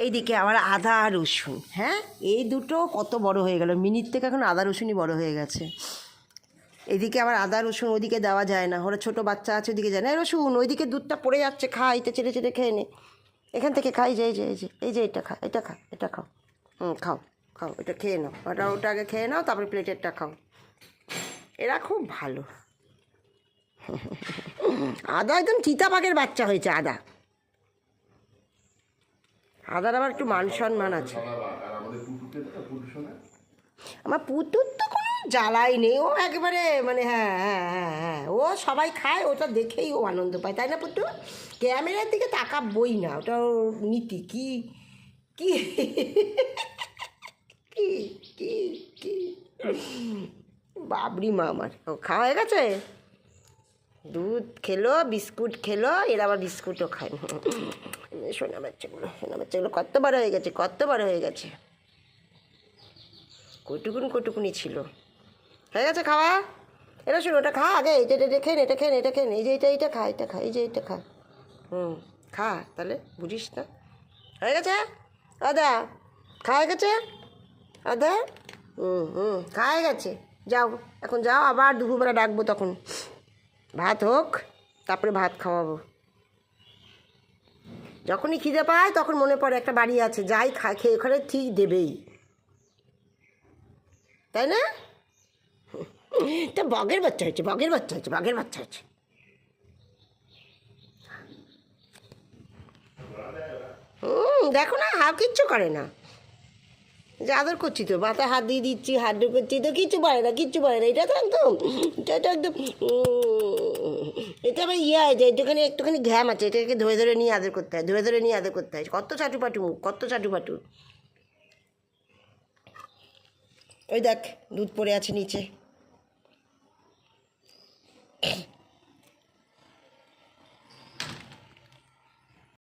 এইদিকে আবার আদা আর রসুন, হ্যাঁ এই দুটো কত বড় হয়ে গেল, মিনিট থেকে এখন আদা রসুনই বড় হয়ে গেছে। এদিকে আবার আদা রসুন ওইদিকে দেওয়া যায় না, ওরা ছোটো বাচ্চা আছে ওইদিকে যায় না। রসুন ওইদিকে দুধটা পড়ে যাচ্ছে, খা, এটা চেটে চেটে খেয়ে নে, এখান থেকে খাই, যে এই যে এই যে এই যে এটা খা, এটা খা, এটা খাও, খাও খাও, এটা খেয়ে নাও, ওটা আগে খেয়ে নাও, তারপরে প্লেটেরটা খাও। এরা খুব ভালো। আদা একদম চিতাবাঘের বাচ্চা হয়েছে আদা। আদার আবার একটু মান সম্মান আছে। আমার পুতুর তো কোনো জ্বালাই নেই, ও একেবারে মানে হ্যাঁ হ্যাঁ হ্যাঁ হ্যাঁ, ও সবাই খায়, ওটা দেখেই ও আনন্দ পায়, তাই না পুতু? ক্যামেরার দিকে তাকাবই না, ওটা ওর নীতি। কি কি কি কি কি বাবরি মা আমার। ও খাওয়া হয়ে গেছে, দুধ খেলো, বিস্কুট খেলো, এরা আবার বিস্কুটও খায়। সোনা বাচ্চাগুলো কত বড় হয়ে গেছে, কত বড় হয়ে গেছে। কটুকুনি ছিল, হয়ে গেছে খাওয়া। এটা শুনো, ওটা খা আগে, এটা খেয়ে এটা খেয়ে এটা খেয়ে এই যে এটা খা, এটা খা, এই যে এটা খা, খা, তাহলে বুঝিস না। হয়ে গেছে আদা, খাওয়া গেছে আদা, খাওয়া গেছে। যাও এখন যাও, আবার দুপুরবেলা ডাকবো, তখন ভাত হোক, তারপরে ভাত খাওয়াবো। যখনই খিদে পায় তখন মনে পড়ে একটা বাড়ি আছে, যাই খেয়ে ওখানে ঠিক দেবেই, তাই না? তা বগের বাচ্চা হয়েছে, বগের বাচ্চা হয়েছে, বগের বাচ্চা হয়েছে। দেখো না, হাও কিচ্ছু করে না, যে আদর করছি তো, মাথায় হাত দিয়ে দিচ্ছি, হাত করছি তো, কিচ্ছু পারে না, কিচ্ছু পারে না। এটা তো একদম, এটা তো একদম, এটা আবার ইয়ে আছে, একটুখানি ঘ্যাম আছে, এটাকে ধরে ধরে নিয়ে আদর করতে হয়, ধরে ধরে নিয়ে আদর করতে হয়। কত চাটুপাটু মুখ, কত চাটুপাটু। ওই দেখ দুধ পড়ে আছে নিচে।